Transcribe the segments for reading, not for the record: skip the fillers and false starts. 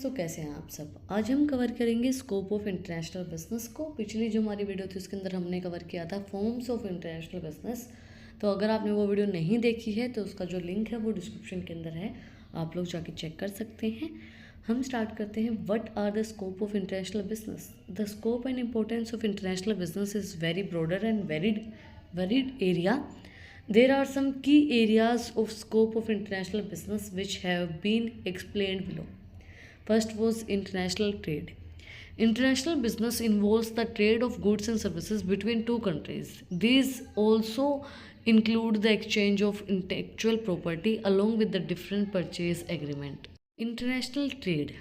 Guys, तो कैसे हैं आप सब। आज हम कवर करेंगे स्कोप ऑफ इंटरनेशनल बिजनेस को। पिछली जो हमारी वीडियो थी उसके अंदर हमने कवर किया था फॉर्म्स ऑफ इंटरनेशनल बिजनेस। तो अगर आपने वो वीडियो नहीं देखी है तो उसका जो लिंक है वो डिस्क्रिप्शन के अंदर है, आप लोग जाके चेक कर सकते हैं। हम स्टार्ट करते हैं। What are the scope of international business. The scope and importance of international business is very broader and varied area. There are some key areas of scope of international business which have been explained below. First was international trade. International business involves the trade of goods and services between two countries. These also include the exchange of intellectual property along with the different purchase agreement. International trade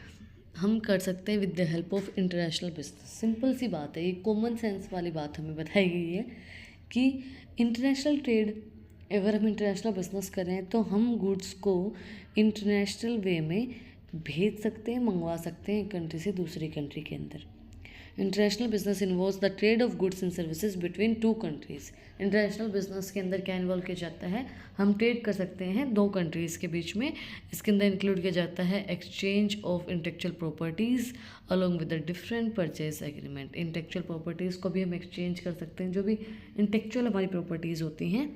हम कर सकते हैं with the help of international business. Simple सी बात है, ये common sense वाली बात हमें बताई गई है कि इंटरनेशनल ट्रेड, अगर हम इंटरनेशनल बिजनेस करें तो हम गुड्स को इंटरनेशनल वे में भेज सकते हैं, मंगवा सकते हैं एक कंट्री से दूसरी कंट्री के अंदर। International business involves the trade off goods and services between two countries. International business के अंदर क्या इन्वॉल्व किया जाता है, हम ट्रेड कर सकते हैं दो कंट्रीज़ के बीच में। इसके अंदर इंक्लूड किया जाता है exchange of intellectual properties along with the different purchase agreement. Intellectual properties को भी हम एक्सचेंज कर सकते हैं, जो भी इंटेलेक्चुअल हमारी प्रॉपर्टीज़ होती हैं,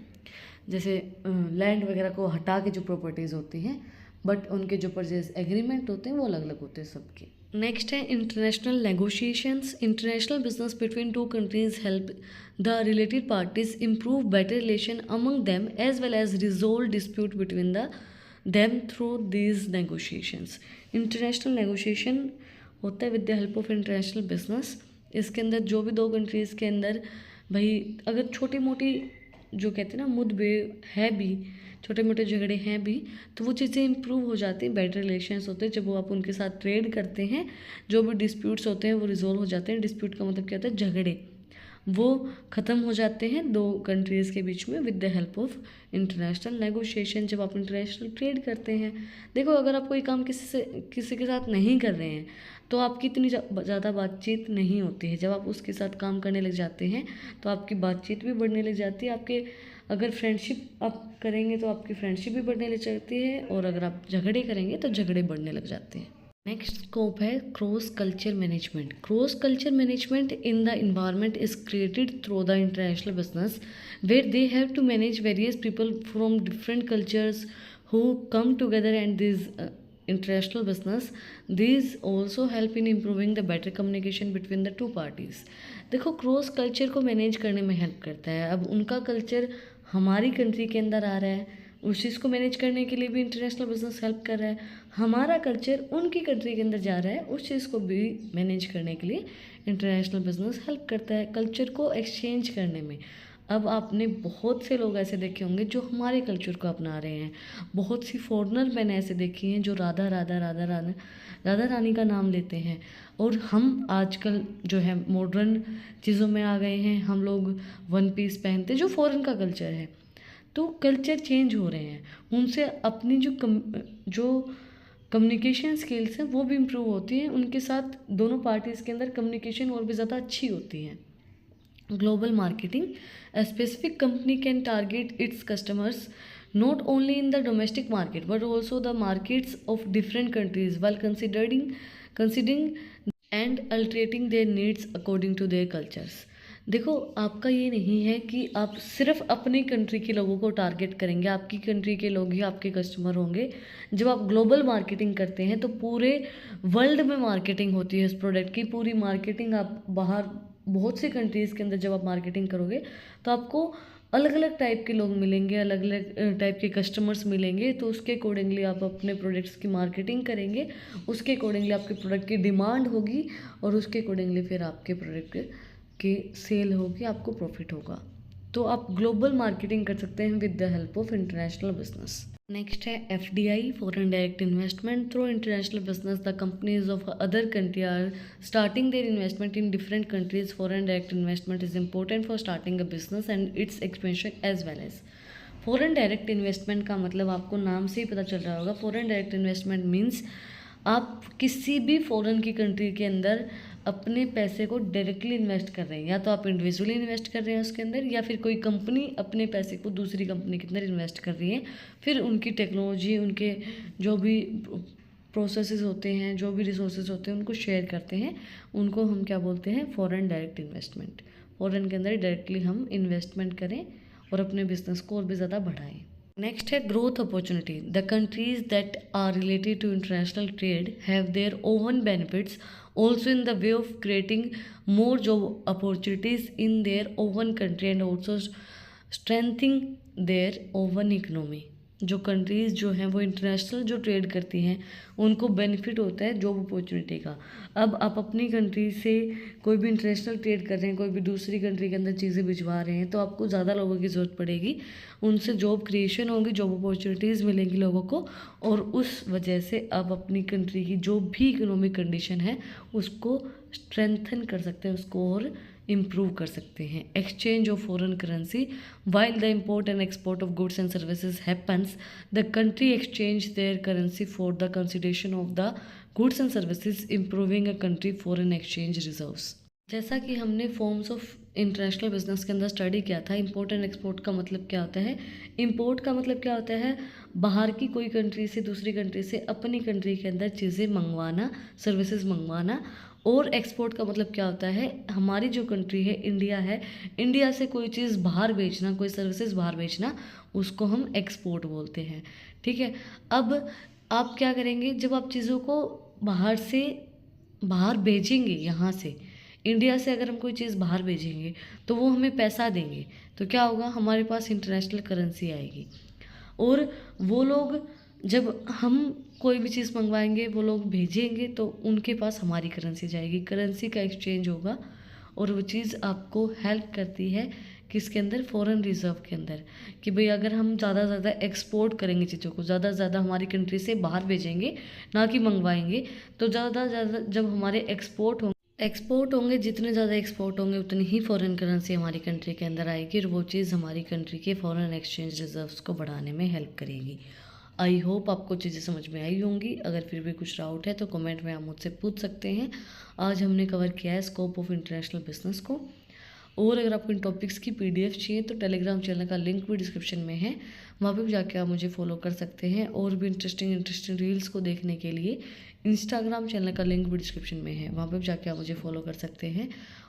जैसे लैंड वगैरह को हटा के जो प्रॉपर्टीज़ होती हैं, बट उनके जो परचेज एग्रीमेंट होते हैं वो अलग अलग होते हैं सबके। नेक्स्ट है international negotiations. International business between two countries help the related parties improve better relation among them as well as resolve dispute between the them through these negotiations. International negotiation होता है with the help of international business. इसके अंदर जो भी दो countries के अंदर भाई अगर छोटी मोटी जो कहते हैं ना मुद्दे है भी, छोटे मोटे झगड़े हैं भी, तो वो चीज़ें इंप्रूव हो जाती हैं, बेटर रिलेशंस होते हैं जब वो आप उनके साथ ट्रेड करते हैं। जो भी डिस्प्यूट्स होते हैं वो रिजोल्व हो जाते हैं। डिस्प्यूट का मतलब क्या होता है, झगड़े, वो ख़त्म हो जाते हैं दो कंट्रीज़ के बीच में with the help of international negotiation. जब आप इंटरनेशनल ट्रेड करते हैं, देखो अगर आप कोई काम किसी के साथ नहीं कर रहे हैं तो आपकी इतनी ज़्यादा बातचीत नहीं होती है। जब आप उसके साथ काम करने लग जाते हैं तो आपकी बातचीत भी बढ़ने लग जाती है। आपके अगर फ्रेंडशिप आप करेंगे तो आपकी फ्रेंडशिप भी बढ़ने लग जाती है, और अगर आप झगड़े करेंगे तो झगड़े बढ़ने लग जाते हैं। नेक्स्ट स्कोप है cross culture management. Cross culture management in the environment is created through the international business where they have to manage various people from different cultures who come together, and these international business, these also help in improving the better communication between the two parties. देखो cross culture को manage करने में help करता है। अब उनका culture हमारी country के अंदर आ रहा है, उस चीज़ को मैनेज करने के लिए भी इंटरनेशनल बिजनेस हेल्प कर रहा है। हमारा कल्चर उनकी कंट्री के अंदर जा रहा है, उस चीज़ को भी मैनेज करने के लिए इंटरनेशनल बिजनेस हेल्प करता है कल्चर को एक्सचेंज करने में। अब आपने बहुत से लोग ऐसे देखे होंगे जो हमारे कल्चर को अपना रहे हैं। बहुत सी फॉरेनर मैंने ऐसे देखी हैं जो राधा रानी का नाम लेते हैं, और हम आजकल जो है मॉडर्न चीज़ों में आ गए हैं। हम लोग वन पीस पहनते जो फॉरेन का कल्चर है, तो कल्चर चेंज हो रहे हैं। उनसे अपनी जो कम्युनिकेशन स्किल्स हैं वो भी इम्प्रूव होती हैं। उनके साथ दोनों पार्टीज़ के अंदर कम्युनिकेशन और भी ज़्यादा अच्छी होती है। Global marketing. A specific company can target its customers not only in the domestic market but also the markets of different countries while considering and altering their needs according to their cultures. देखो आपका ये नहीं है कि आप सिर्फ अपनी country के लोगों को टारगेट करेंगे, आपकी कंट्री के लोग ही आपके कस्टमर होंगे। जब आप ग्लोबल मार्केटिंग करते हैं तो पूरे वर्ल्ड में मार्केटिंग होती है इस प्रोडक्ट की। पूरी मार्केटिंग आप बाहर बहुत सी कंट्रीज़ के अंदर जब आप मार्केटिंग करोगे तो आपको अलग अलग टाइप के लोग मिलेंगे, अलग अलग टाइप के कस्टमर्स मिलेंगे। तो उसके अकॉर्डिंगली आप अपने प्रोडक्ट्स की मार्केटिंग करेंगे, उसके अकॉर्डिंगली आपके प्रोडक्ट की डिमांड होगी, और उसके अकॉर्डिंगली फिर आपके प्रोडक्ट की सेल होगी, आपको प्रॉफिट होगा। तो आप ग्लोबल मार्केटिंग कर सकते हैं with the help of international business. Next है FDI, foreign direct investment. Through international business the companies of other country are starting their investment in different countries. Foreign direct investment is important for starting a business and its expansion as well as. Foreign direct investment का मतलब आपको नाम से ही पता चल रहा होगा। Foreign direct investment means आप किसी भी फॉरेन की कंट्री के अंदर अपने पैसे को डायरेक्टली इन्वेस्ट कर रहे हैं, या तो आप इंडिविजुअली इन्वेस्ट कर रहे हैं उसके अंदर, या फिर कोई कंपनी अपने पैसे को दूसरी कंपनी के अंदर इन्वेस्ट कर रही है। फिर उनकी टेक्नोलॉजी, उनके जो भी प्रोसेसेस होते हैं, जो भी रिसोर्सेज होते हैं, उनको शेयर करते हैं, उनको हम क्या बोलते हैं, फॉरेन डायरेक्ट इन्वेस्टमेंट। फॉरेन के अंदर डायरेक्टली हम इन्वेस्टमेंट करें और अपने बिजनेस को और भी ज़्यादा बढ़ाएं। नेक्स्ट है growth opportunity. The countries that are related to international trade have their own benefits also in the way of creating more job opportunities in their own country and also strengthening their own economy. जो countries जो हैं वो international जो trade करती हैं उनको benefit होता है जॉब अपॉर्चुनिटी का। अब आप अपनी कंट्री से कोई भी इंटरनेशनल ट्रेड कर रहे हैं, कोई भी दूसरी कंट्री के अंदर चीज़ें भिजवा रहे हैं, तो आपको ज़्यादा लोगों की ज़रूरत पड़ेगी, उनसे जॉब क्रिएशन होगी, जॉब अपॉर्चुनिटीज़ मिलेंगी लोगों को, और उस वजह से आप अपनी कंट्री की जो भी इकोनॉमिक कंडीशन है उसको स्ट्रेंथन कर सकते हैं, उसको और इम्प्रूव कर सकते हैं। Exchange of foreign currency. While the import and export of goods and services happens, the country exchange there currency for the consideration of the goods and services, improving a country foreign exchange reserves. जैसा कि हमने forms of international business के अंदर study किया था, import and export का मतलब क्या होता है। इम्पोर्ट का मतलब क्या होता है, बाहर की कोई कंट्री से दूसरी कंट्री से अपनी कंट्री के अंदर चीज़ें मंगवाना, सर्विसेज मंगवाना। और एक्सपोर्ट का मतलब क्या होता है, हमारी जो कंट्री है इंडिया है, इंडिया से कोई चीज़ बाहर बेचना, कोई सर्विसेज बाहर बेचना, उसको हम एक्सपोर्ट बोलते हैं। ठीक है। अब आप क्या करेंगे, जब आप चीज़ों को बाहर से बाहर भेजेंगे, यहाँ से इंडिया से अगर हम कोई चीज़ बाहर भेजेंगे तो वो हमें पैसा देंगे, तो क्या होगा, हमारे पास इंटरनेशनल करेंसी आएगी। और वो लोग जब हम कोई भी चीज़ मंगवाएंगे, वो लोग भेजेंगे, तो उनके पास हमारी करेंसी जाएगी, करेंसी का एक्सचेंज होगा। और वो चीज़ आपको हेल्प करती है किसके अंदर, फॉरेन रिजर्व के अंदर, कि भाई अगर हम ज़्यादा से ज़्यादा एक्सपोर्ट करेंगे चीज़ों को, ज़्यादा से ज़्यादा हमारी कंट्री से बाहर भेजेंगे, ना कि मंगवाएंगे, तो ज़्यादा ज़्यादा जब हमारे एक्सपोर्ट होंगे, जितने ज़्यादा एक्सपोर्ट होंगे उतनी ही फॉरेन करेंसी हमारी कंट्री के अंदर आएगी, और वो चीज़ हमारी कंट्री के फॉरेन एक्सचेंज रिजर्व्स को बढ़ाने में हेल्प करेगी। आई होप आपको चीज़ें समझ में आई होंगी। अगर फिर भी कुछ डाउट है तो कमेंट में आप मुझसे पूछ सकते हैं। आज हमने कवर किया है स्कोप ऑफ इंटरनेशनल बिजनेस को। और अगर आपको इन टॉपिक्स की PDF चाहिए तो टेलीग्राम चैनल का लिंक भी डिस्क्रिप्शन में है, वहाँ पे भी जाके आप मुझे फॉलो कर सकते हैं। और भी इंटरेस्टिंग रील्स को देखने के लिए इंस्टाग्राम चैनल का लिंक भी डिस्क्रिप्शन में है, वहाँ पे भी जाके आप मुझे फॉलो कर सकते हैं।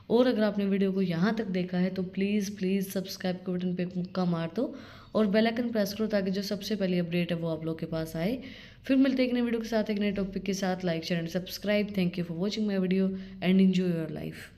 और अगर आपने वीडियो को यहाँ तक देखा है तो प्लीज़ सब्सक्राइब के बटन पे मुक्का मार दो और बेल आइकन प्रेस करो, ताकि जो सबसे पहली अपडेट है वो आप लोग के पास आए। फिर मिलते हैं एक नए वीडियो के साथ, एक नए टॉपिक के साथ। Like, share and subscribe. Thank you for watching my video and enjoy your life.